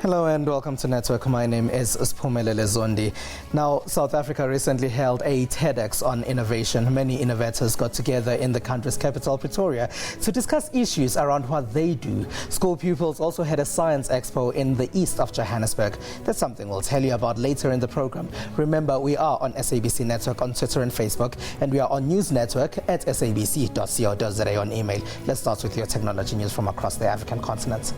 Hello and welcome to Network. My name is Sphumelele Zondi. Now, South Africa recently held a TEDx on innovation. Many innovators got together in the country's capital, Pretoria, to discuss issues around what they do. School pupils also had a science expo in the east of Johannesburg. That's something we'll tell you about later in the program. Remember, we are on SABC Network on Twitter and Facebook, and we are on News Network at sabc.co.za on email. Let's start with your technology news from across the African continent.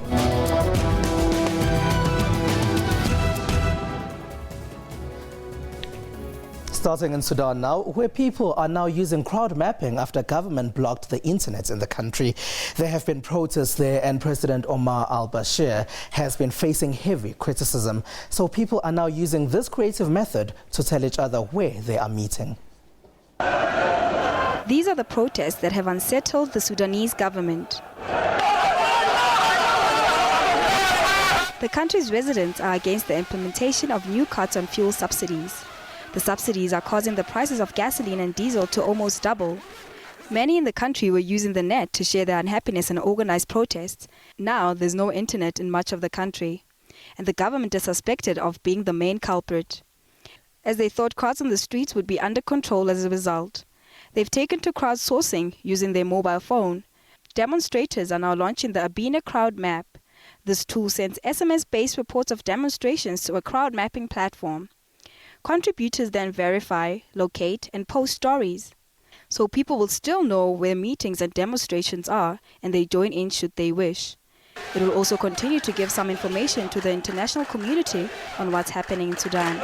Starting in Sudan now, where people are now using crowd mapping after government blocked the internet in the country. There have been protests there, and President Omar al-Bashir has been facing heavy criticism. So people are now using this creative method to tell each other where they are meeting. These are the protests that have unsettled the Sudanese government. The country's residents are against the implementation of new cuts on fuel subsidies. The subsidies are causing the prices of gasoline and diesel to almost double. Many in the country were using the net to share their unhappiness and organize protests. Now there's no internet in much of the country, and the government is suspected of being the main culprit, as they thought crowds on the streets would be under control as a result. They've taken to crowdsourcing using their mobile phone. Demonstrators are now launching the Abina Crowd Map. This tool sends SMS-based reports of demonstrations to a crowd mapping platform. Contributors then verify, locate, and post stories. So people will still know where meetings and demonstrations are, and they join in should they wish. It will also continue to give some information to the international community on what's happening in Sudan.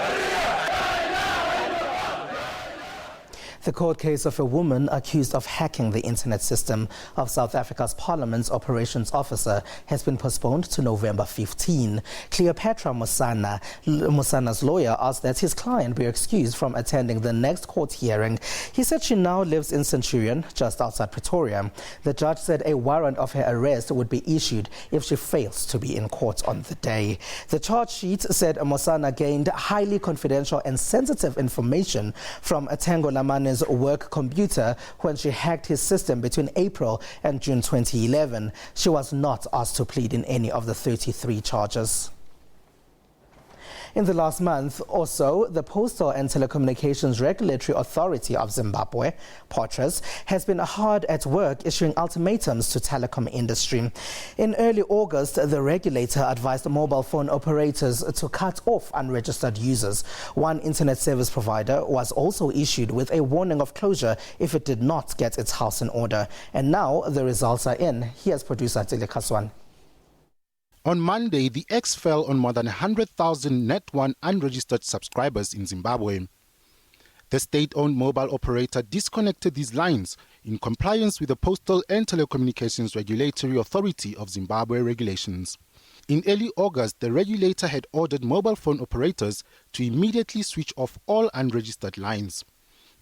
The court case of a woman accused of hacking the internet system of South Africa's Parliament's operations officer has been postponed to November 15. Cleopatra Musana's lawyer asked that his client be excused from attending the next court hearing. He said she now lives in Centurion, just outside Pretoria. The judge said a warrant of her arrest would be issued if she fails to be in court on the day. The charge sheet said Musana gained highly confidential and sensitive information from Atengo Lamane's work computer when she hacked his system between April and June 2011. She was not asked to plead in any of the 33 charges. In the last month or so, the Postal and Telecommunications Regulatory Authority of Zimbabwe, POTRAZ, has been hard at work issuing ultimatums to telecom industry. In early August, the regulator advised mobile phone operators to cut off unregistered users. One internet service provider was also issued with a warning of closure if it did not get its house in order. And now the results are in. Here's producer Telecoms. On Monday, the X fell on more than 100,000 Net1 unregistered subscribers in Zimbabwe. The state-owned mobile operator disconnected these lines in compliance with the Postal and Telecommunications Regulatory Authority of Zimbabwe regulations. In early August, the regulator had ordered mobile phone operators to immediately switch off all unregistered lines.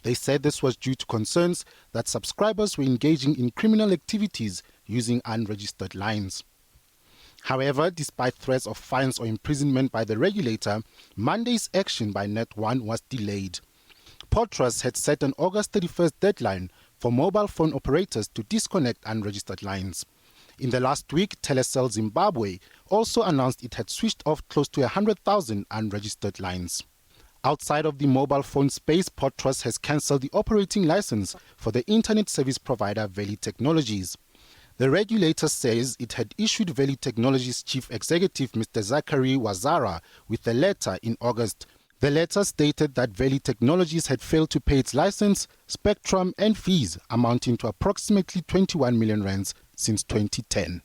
They said this was due to concerns that subscribers were engaging in criminal activities using unregistered lines. However, despite threats of fines or imprisonment by the regulator, Monday's action by Net1 was delayed. POTRAZ had set an August 31st deadline for mobile phone operators to disconnect unregistered lines. In the last week, Telecel Zimbabwe also announced it had switched off close to 100,000 unregistered lines. Outside of the mobile phone space, POTRAZ has cancelled the operating license for the internet service provider Valley Technologies. The regulator says it had issued Valley Technologies Chief Executive Mr. Zachary Wazara with a letter in August. The letter stated that Valley Technologies had failed to pay its license, spectrum and fees amounting to approximately 21 million rands since 2010.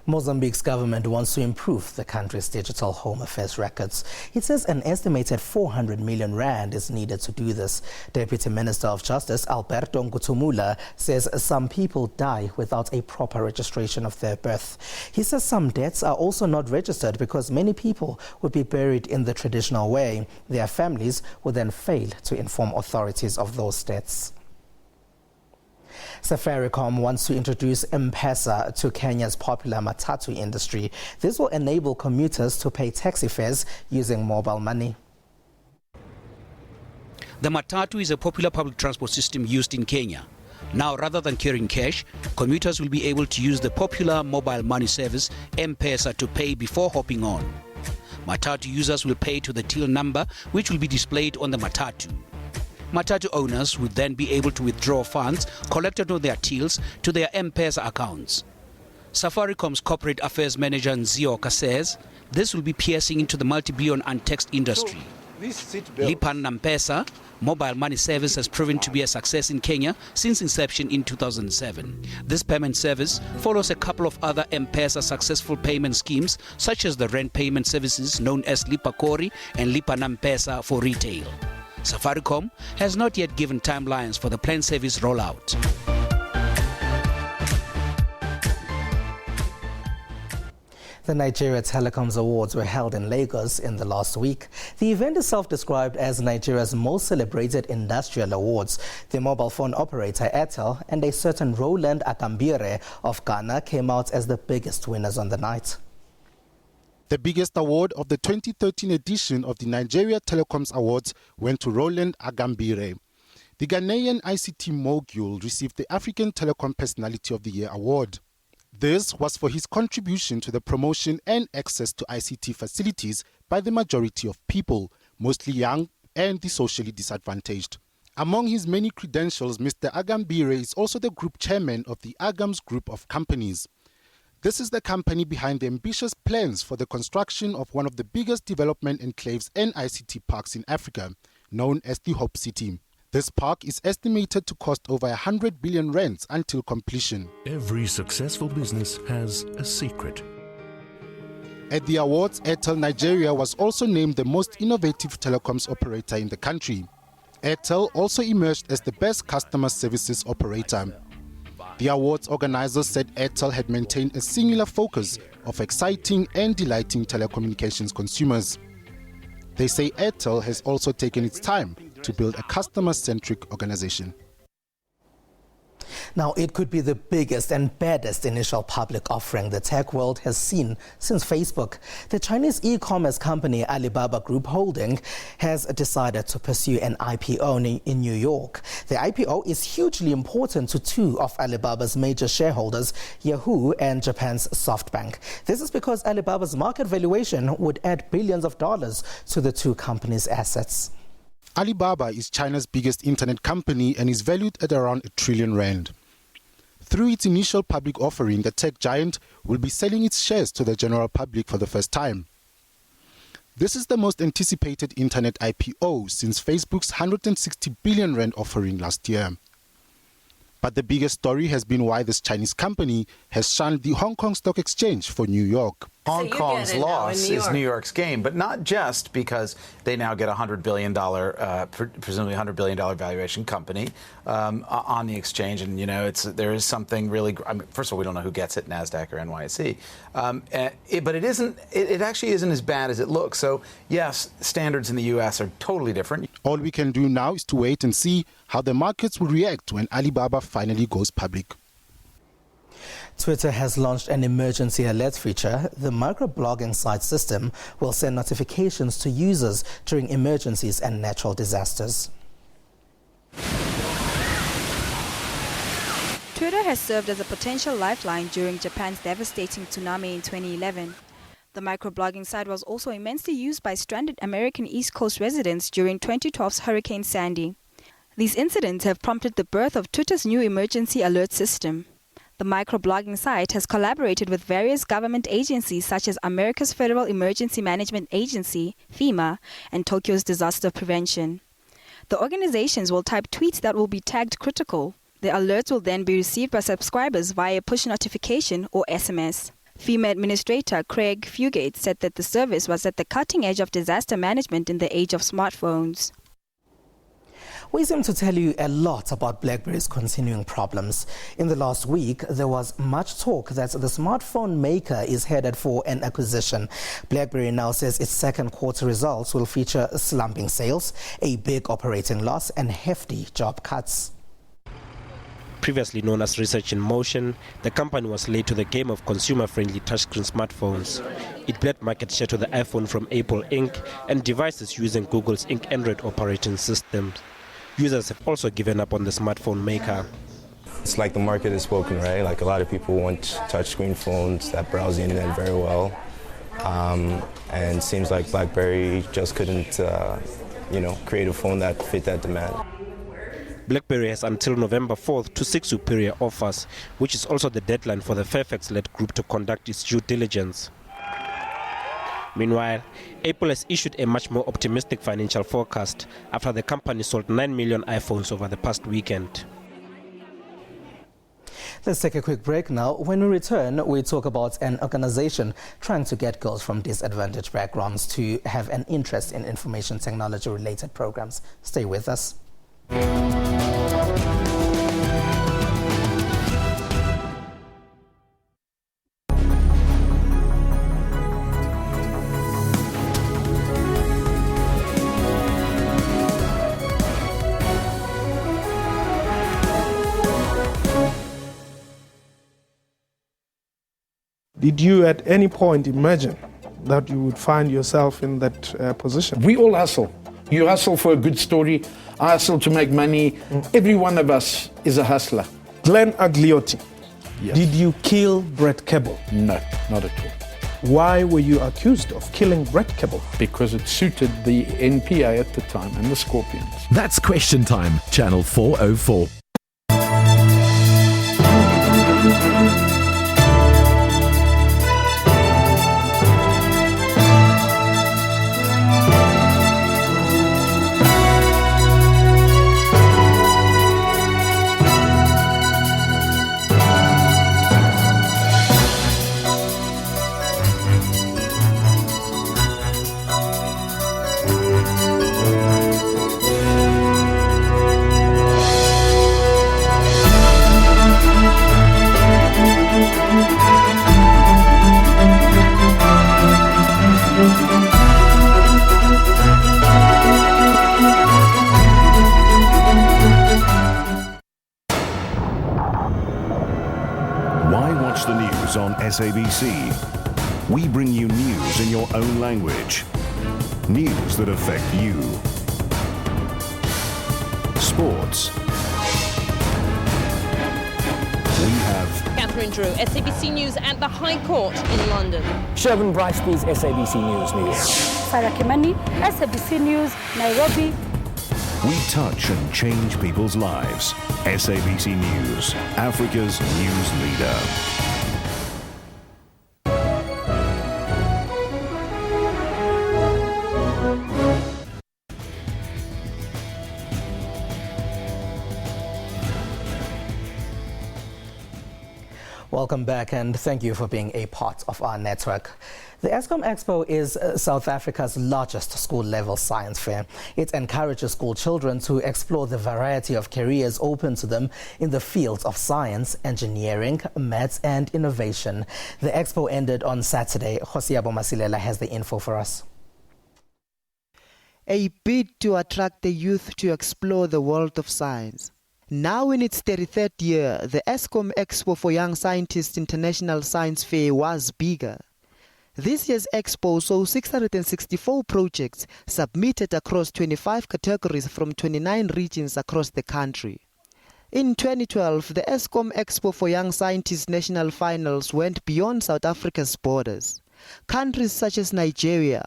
Mozambique's government wants to improve the country's digital home affairs records. It says an estimated 400 million rand is needed to do this. Deputy Minister of Justice Alberto Ngutumula says some people die without a proper registration of their birth. He says some deaths are also not registered because many people would be buried in the traditional way. Their families would then fail to inform authorities of those deaths. Safaricom wants to introduce M-Pesa to Kenya's popular matatu industry. This will enable commuters to pay taxi fares using mobile money. The matatu is a popular public transport system used in Kenya. Now, rather than carrying cash, commuters will be able to use the popular mobile money service M-Pesa to pay before hopping on. Matatu users will pay to the till number, which will be displayed on the Matatu. Matatu owners will then be able to withdraw funds collected on their tills to their M-Pesa accounts. Safaricom's corporate affairs manager Nzioka says this will be piercing into the multi-billion untaxed industry. Lipa na M-Pesa mobile money service has proven to be a success in Kenya since inception in 2007. This payment service follows a couple of other M-Pesa successful payment schemes, such as the rent payment services known as Lipa Kori and Lipa na M-Pesa for retail. Safaricom has not yet given timelines for the planned service rollout. The Nigeria Telecoms Awards were held in Lagos in the last week. The event is self-described as Nigeria's most celebrated industrial awards. The mobile phone operator Airtel and a certain Roland Akambire of Ghana came out as the biggest winners on the night. The biggest award of the 2013 edition of the Nigeria Telecoms Awards went to Roland Agambire. The Ghanaian ICT mogul received the African Telecom Personality of the Year award. This was for his contribution to the promotion and access to ICT facilities by the majority of people, mostly young and the socially disadvantaged. Among his many credentials, Mr. Agambire is also the group chairman of the Agams Group of Companies. This is the company behind the ambitious plans for the construction of one of the biggest development enclaves and ICT parks in Africa, known as the Hope City. This park is estimated to cost over 100 billion rands until completion. Every successful business has a secret. At the awards, Airtel Nigeria was also named the most innovative telecoms operator in the country. Airtel also emerged as the best customer services operator. The awards organizers said Airtel had maintained a singular focus of exciting and delighting telecommunications consumers. They say Airtel has also taken its time to build a customer-centric organization. Now, it could be the biggest and baddest initial public offering the tech world has seen since Facebook. The Chinese e-commerce company Alibaba Group Holding has decided to pursue an IPO in New York. The IPO is hugely important to two of Alibaba's major shareholders, Yahoo and Japan's SoftBank. This is because Alibaba's market valuation would add billions of dollars to the two companies' assets. Alibaba is China's biggest internet company and is valued at around 1 trillion rand. Through its initial public offering, the tech giant will be selling its shares to the general public for the first time. This is the most anticipated internet IPO since Facebook's 160 billion rand offering last year. But the biggest story has been why this Chinese company has shunned the Hong Kong Stock Exchange for New York. Hong Kong's loss is New York's gain, but not just because they now get a $100 billion, presumably $100 billion valuation company on the exchange. And, you know, there is something really, first of all, we don't know who gets it, NASDAQ or NYSE. But it actually isn't as bad as it looks. So, yes, standards in the U.S. are totally different. All we can do now is to wait and see how the markets will react when Alibaba finally goes public. Twitter has launched an emergency alert feature. The microblogging site system will send notifications to users during emergencies and natural disasters. Twitter has served as a potential lifeline during Japan's devastating tsunami in 2011. The microblogging site was also immensely used by stranded American East Coast residents during 2012's Hurricane Sandy. These incidents have prompted the birth of Twitter's new emergency alert system. The microblogging site has collaborated with various government agencies such as America's Federal Emergency Management Agency, FEMA, and Tokyo's Disaster Prevention. The organizations will type tweets that will be tagged critical. The alerts will then be received by subscribers via push notification or SMS. FEMA Administrator Craig Fugate said that the service was at the cutting edge of disaster management in the age of smartphones. We seem to tell you a lot about BlackBerry's continuing problems. In the last week, there was much talk that the smartphone maker is headed for an acquisition. BlackBerry now says its second quarter results will feature slumping sales, a big operating loss, and hefty job cuts. Previously known as Research in Motion, the company was late to the game of consumer-friendly touchscreen smartphones. It bled market share to the iPhone from Apple Inc. and devices using Google's Inc. Android operating system. Users have also given up on the smartphone maker. It's like the market has spoken, right? Like a lot of people want touchscreen phones that browse the internet very well. And it seems like BlackBerry just couldn't, create a phone that fit that demand. BlackBerry has until November 4th to seek superior offers, which is also the deadline for the Fairfax-led group to conduct its due diligence. Meanwhile, Apple has issued a much more optimistic financial forecast after the company sold 9 million iPhones over the past weekend. Let's take a quick break now. When we return, we talk about an organization trying to get girls from disadvantaged backgrounds to have an interest in information technology-related programs. Stay with us. Did you at any point imagine that you would find yourself in that position? We all hustle. You hustle for a good story. I hustle to make money. Every one of us is a hustler. Glenn Agliotti, Yes. did you kill Brett Kebble? No, not at all. Why were you accused of killing Brett Kebble? Because it suited the NPA at the time and the Scorpions. That's Question Time, Channel 404. Why watch the news on SABC? We bring you news in your own language. News that affect you. Sports. We have Catherine Drew, SABC News at the High Court in London. Shervin Bryce-Pease, SABC News. Sarah Kimani, SABC News, Nairobi. We touch and change people's lives. SABC News, Africa's news leader. Welcome back and thank you for being a part of our network. The Eskom Expo is South Africa's largest school-level science fair. It encourages school children to explore the variety of careers open to them in the fields of science, engineering, maths and innovation. The expo ended on Saturday. Josiabo Masilela has the info for us. A bid to attract the youth to explore the world of science. Now in its 33rd year, the Eskom Expo for Young Scientists International Science Fair was bigger. This year's expo saw 664 projects submitted across 25 categories from 29 regions across the country. In 2012, the Eskom Expo for Young Scientists National Finals went beyond South Africa's borders. Countries such as Nigeria,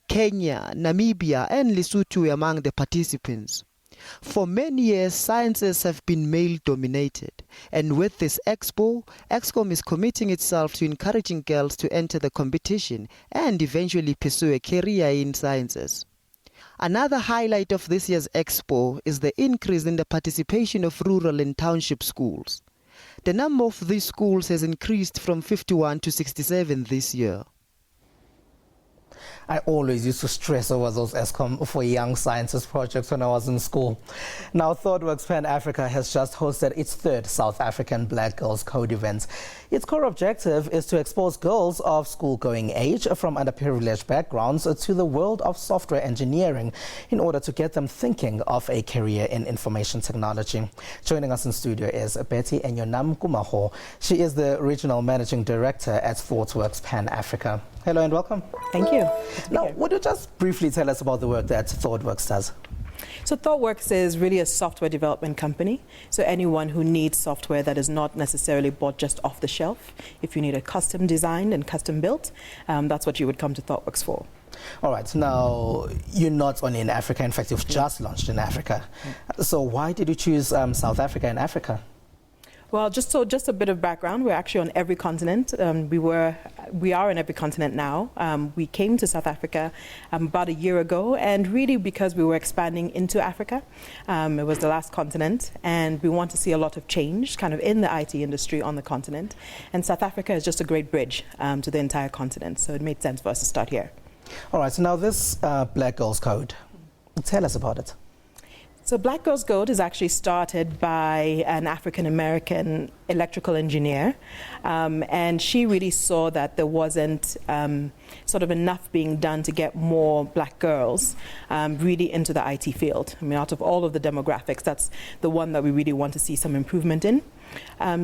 Kenya, Namibia and Lesotho were among the participants. For many years, sciences have been male-dominated, and with this expo, Eskom is committing itself to encouraging girls to enter the competition and eventually pursue a career in sciences. Another highlight of this year's expo is the increase in the participation of rural and township schools. The number of these schools has increased from 51 to 67 this year. I always used to stress over those Eskom for Young Scientists projects when I was in school. Now, ThoughtWorks Pan Africa has just hosted its third South African Black Girls Code event. Its core objective is to expose girls of school-going age from underprivileged backgrounds to the world of software engineering in order to get them thinking of a career in information technology. Joining us in studio is Betty Enyonam Kumaho. She is the Regional Managing Director at ThoughtWorks Pan Africa. Hello and welcome. Thank you. Now, would you just briefly tell us about the work that ThoughtWorks does? So ThoughtWorks is really a software development company. So anyone who needs software that is not necessarily bought just off the shelf, if you need a custom designed and custom built, that's what you would come to ThoughtWorks for. All right, now you're not only in Africa, in fact you've just launched in Africa. So why did you choose South Africa and Africa? Well, just a bit of background. We're actually on every continent. We are on every continent now. We came to South Africa about a year ago, and really because we were expanding into Africa. It was the last continent, and we want to see a lot of change kind of in the IT industry on the continent. And South Africa is just a great bridge to the entire continent, so it made sense for us to start here. All right, so now this Black Girls Code, tell us about it. So Black Girls Code is actually started by an African-American electrical engineer, and she really saw that there wasn't sort of enough being done to get more black girls really into the IT field. I mean, out of all of the demographics, that's the one that we really want to see some improvement in.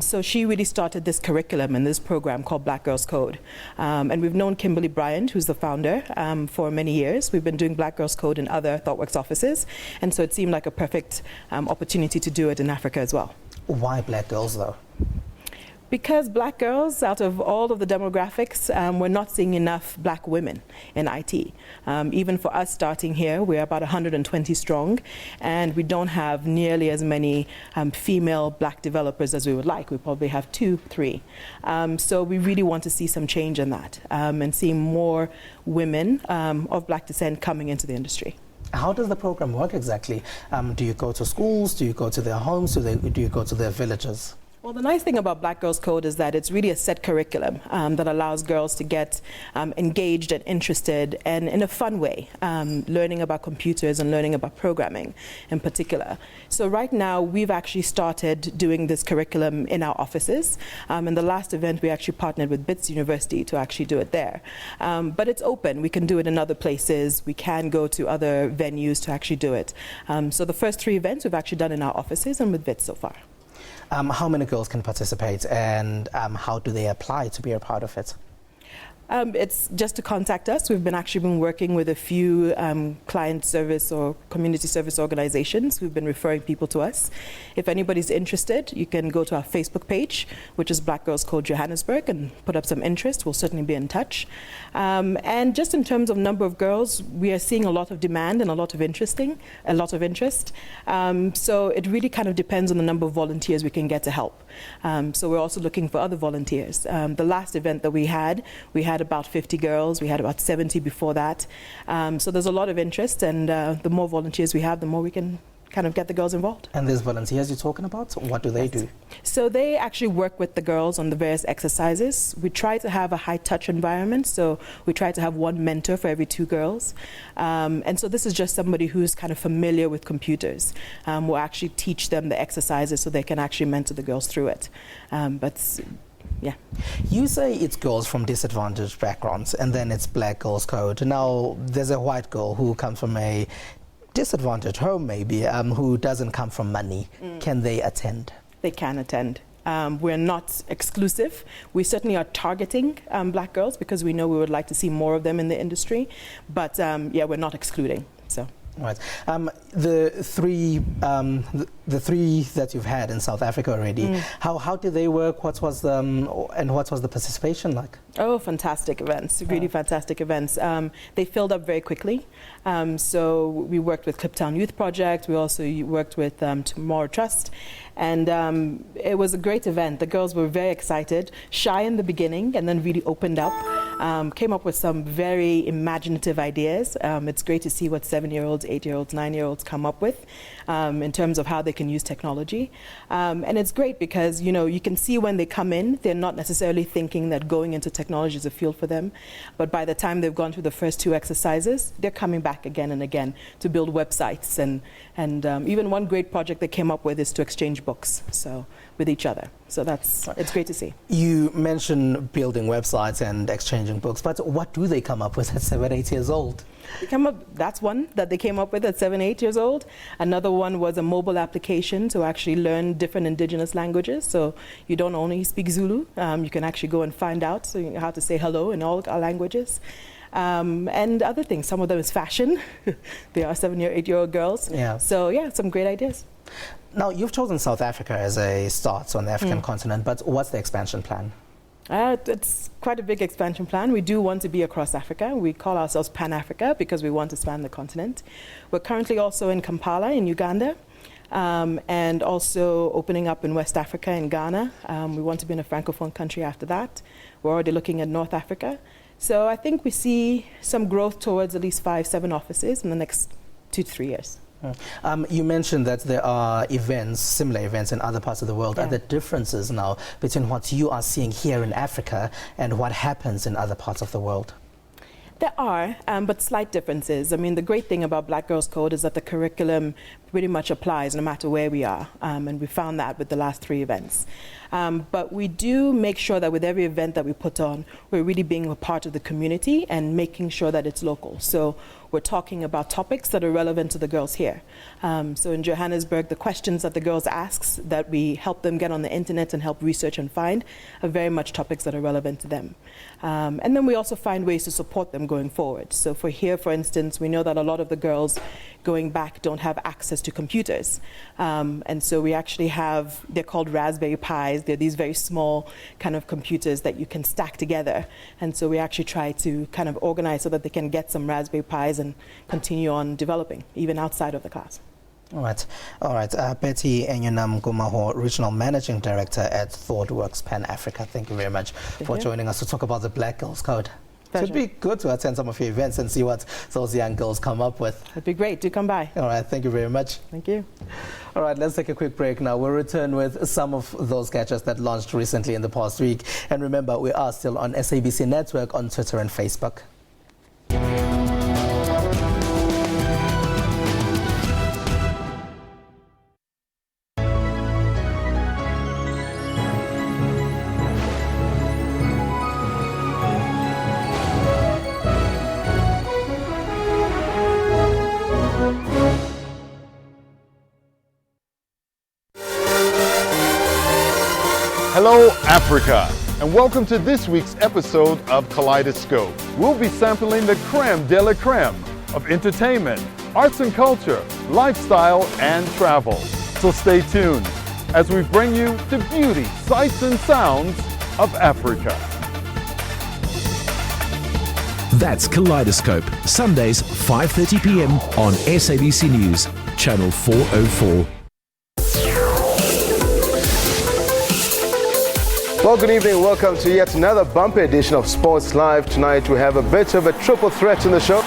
So she really started this curriculum and this program called Black Girls Code. And we've known Kimberly Bryant, who's the founder, for many years. We've been doing Black Girls Code in other ThoughtWorks offices. And so it seemed like a perfect opportunity to do it in Africa as well. Why black girls, though? Because black girls, out of all of the demographics, we're not seeing enough black women in IT. Even for us starting here, we're about 120 strong, and we don't have nearly as many female black developers as we would like. We probably have 2, 3. So we really want to see some change in that and see more women of black descent coming into the industry. How does the program work exactly? Do you go to schools? Do you go to their homes? Do you go to their villages? Well, the nice thing about Black Girls Code is that it's really a set curriculum that allows girls to get engaged and interested and in a fun way, learning about computers and learning about programming in particular. So right now, we've actually started doing this curriculum in our offices. In the last event, we actually partnered with BITS University to actually do it there. But it's open. We can do it in other places. We can go to other venues to actually do it. So the first 3 events we've actually done in our offices and with BITS so far. How many girls can participate, and how do they apply to be a part of it? It's just to contact us. We've actually been working with a few client service or community service organizations who've been referring people to us. If anybody's interested, you can go to our Facebook page, which is Black Girls Code Johannesburg, and put up some interest. We'll certainly be in touch. And just in terms of number of girls, we are seeing a lot of demand and a lot of interest. So it really kind of depends on the number of volunteers we can get to help. So we're also looking for other volunteers. The last event that we had about 50 girls. We had about 70 before that. So there's a lot of interest, and the more volunteers we have, the more we can kind of get the girls involved. And these volunteers you're talking about, what do they do? So they actually work with the girls on the various exercises. We try to have a high-touch environment, so we try to have 1 mentor for every 2 girls. And so this is just somebody who's kind of familiar with computers. We'll actually teach them the exercises so they can actually mentor the girls through it. Yeah. You say it's girls from disadvantaged backgrounds, and then it's Black Girls Code. Now, there's a white girl who comes from a disadvantaged home, maybe, who doesn't come from money. Can they attend? They can attend. We're not exclusive. We certainly are targeting black girls because we know we would like to see more of them in the industry. But yeah, we're not excluding. So. Right. The three that you've had in South Africa already, how did they work? What was the participation like? Oh, fantastic events, really fantastic events. They filled up very quickly. So we worked with Kliptown Youth Project. We also worked with Tomorrow Trust. And it was a great event. The girls were very excited, shy in the beginning, and then really opened up. Came up with some very imaginative ideas. It's great to see what 7-year-olds, 8-year-olds, 9-year-olds come up with in terms of how they can use technology. And it's great because, you know, you can see when they come in, they're not necessarily thinking that going into technology is a field for them. But by the time they've gone through the first 2 exercises, they're coming back again and again to build websites. And even one great project they came up with is to exchange books with each other. So it's great to see. You mentioned building websites and exchanging books, but what do they come up with at 7, 8 years old? That's one that they came up with at 7, 8 years old. Another one was a mobile application to actually learn different indigenous languages. So you don't only speak Zulu, you can actually go and find out how to say hello in all our languages. and other things. Some of them is fashion. They are 7-year, 8-year-old girls. Yeah. So yeah, some great ideas. Now, you've chosen South Africa as a start on the African continent, but what's the expansion plan? It's quite a big expansion plan. We do want to be across Africa. We call ourselves Pan-Africa because we want to span the continent. We're currently also in Kampala in Uganda, and also opening up in West Africa in Ghana. We want to be in a Francophone country after that. We're already looking at North Africa. So I think we see some growth towards at least 5-7 offices in the next 2 to 3 years. You mentioned that there are events, similar events in other parts of the world. Yeah. Are there differences now between what you are seeing here in Africa and what happens in other parts of the world? There are, but slight differences. I mean, the great thing about Black Girls Code is that the curriculum pretty much applies no matter where we are, and we found that with the last 3 events. But we do make sure that with every event that we put on, we're really being a part of the community and making sure that it's local. So we're talking about topics that are relevant to the girls here. So in Johannesburg, the questions that the girls ask that we help them get on the internet and help research and find are very much topics that are relevant to them. And then we also find ways to support them going forward. So for here, for instance, we know that a lot of the girls going back don't have access to computers. And so we actually have, they're called Raspberry Pis. They're these very small kind of computers that you can stack together. And so we actually try to kind of organize so that they can get some Raspberry Pis and continue on developing, even outside of the class. All right. Betty Enyunam Gumaho, Regional Managing Director at ThoughtWorks Pan Africa. Thank you very much for joining us to talk about the Black Girls Code. It would be good to attend some of your events and see what those young girls come up with. That'd be great. Do come by. All right. Thank you very much. Thank you. All right. Let's take a quick break now. We'll return with some of those gadgets that launched recently in the past week. And remember, we are still on SABC Network on Twitter and Facebook. Hello, Africa, and welcome to this week's episode of Kaleidoscope. We'll be sampling the creme de la creme of entertainment, arts and culture, lifestyle, and travel. So stay tuned as we bring you the beauty, sights, and sounds of Africa. That's Kaleidoscope, Sundays 5:30 p.m. on SABC News, Channel 404. Well, good evening. Welcome to yet another bumper edition of Sports Live. Tonight we have a bit of a triple threat in the show.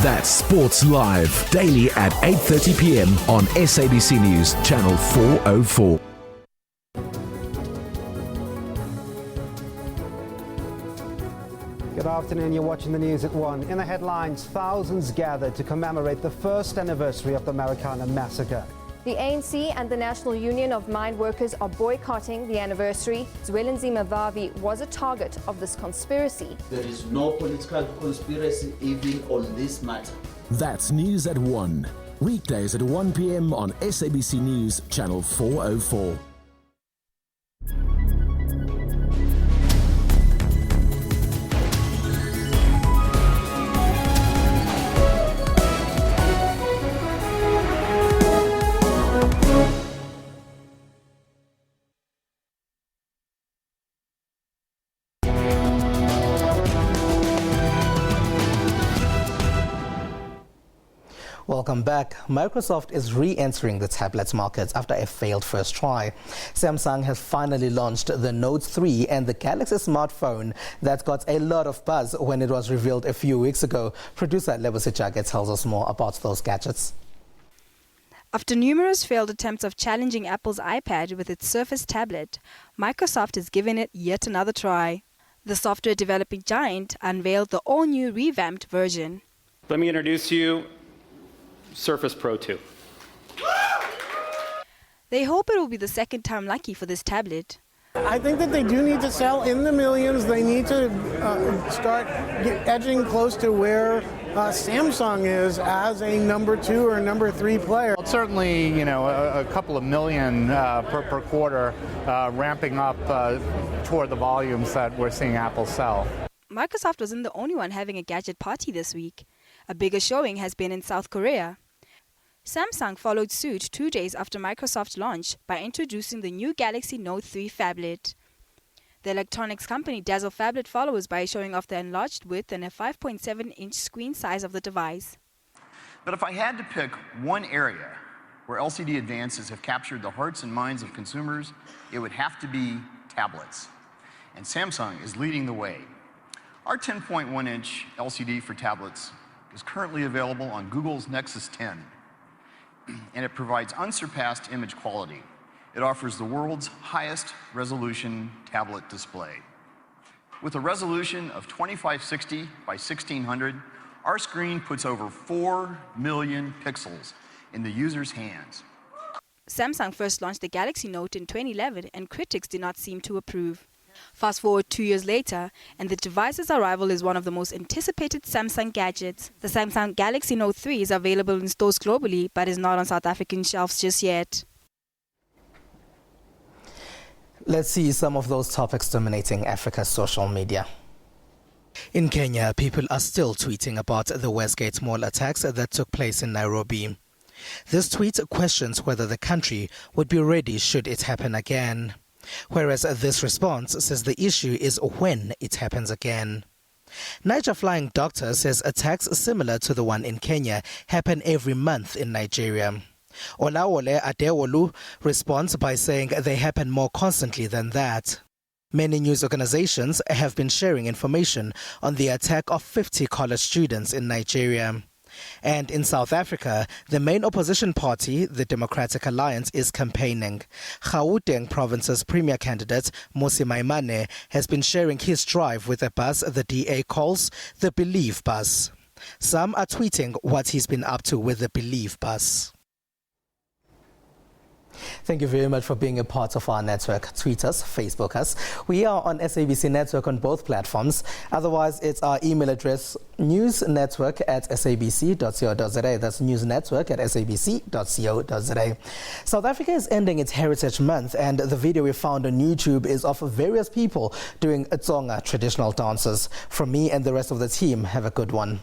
That's Sports Live, daily at 8:30 p.m. on SABC News, Channel 404. Good afternoon, you're watching the news at 1. In the headlines, thousands gathered to commemorate the first anniversary of the Marikana massacre. The ANC and the National Union of Mine Workers are boycotting the anniversary. Zwelinzima Vavi was a target of this conspiracy. There is no political conspiracy even on this matter. That's News at 1. Weekdays at 1 p.m. on SABC News, Channel 404. Welcome back. Microsoft is re-entering the tablets market after a failed first try. Samsung has finally launched the Note 3 and the Galaxy smartphone that got a lot of buzz when it was revealed a few weeks ago. Producer Lebose Jage tells us more about those gadgets. After numerous failed attempts of challenging Apple's iPad with its Surface tablet, Microsoft has given it yet another try. The software developing giant unveiled the all-new revamped version. Let me introduce you Surface Pro 2. They hope it will be the second time lucky for this tablet. I think that they do need to sell in the millions. They need to start edging close to where Samsung is as a number 2 or number 3 player. Well, certainly, you know, a couple of million per quarter, ramping up toward the volumes that we're seeing Apple sell. Microsoft wasn't the only one having a gadget party this week. A bigger showing has been in South Korea. Samsung followed suit 2 days after Microsoft launch by introducing the new Galaxy Note 3 phablet. The electronics company dazzled phablet followers by showing off the enlarged width and a 5.7-inch screen size of the device. But if I had to pick one area where LCD advances have captured the hearts and minds of consumers, it would have to be tablets. And Samsung is leading the way. Our 10.1-inch LCD for tablets is currently available on Google's Nexus 10, and it provides unsurpassed image quality. It offers the world's highest resolution tablet display. With a resolution of 2560 by 1600, our screen puts over 4 million pixels in the user's hands. Samsung first launched the Galaxy Note in 2011, and critics did not seem to approve. Fast forward 2 years later, and the device's arrival is one of the most anticipated Samsung gadgets. The Samsung Galaxy Note 3 is available in stores globally, but is not on South African shelves just yet. Let's see some of those topics dominating Africa's social media. In Kenya, people are still tweeting about the Westgate Mall attacks that took place in Nairobi. This tweet questions whether the country would be ready should it happen again. Whereas this response says the issue is when it happens again. Niger Flying Doctor says attacks similar to the one in Kenya happen every month in Nigeria. Olawole Adewolu responds by saying they happen more constantly than that. Many news organizations have been sharing information on the attack of 50 college students in Nigeria. And in South Africa, the main opposition party, the Democratic Alliance, is campaigning. Gauteng province's premier candidate, Mmusi Maimane, has been sharing his drive with a bus the DA calls the Believe Bus. Some are tweeting what he's been up to with the Believe Bus. Thank you very much for being a part of our network. Tweet us, Facebook us. We are on SABC Network on both platforms. Otherwise, it's our email address, newsnetwork@sabc.co.za. That's newsnetwork@sabc.co.za. South Africa is ending its Heritage Month, and the video we found on YouTube is of various people doing Tsonga traditional dances. From me and the rest of the team, have a good one.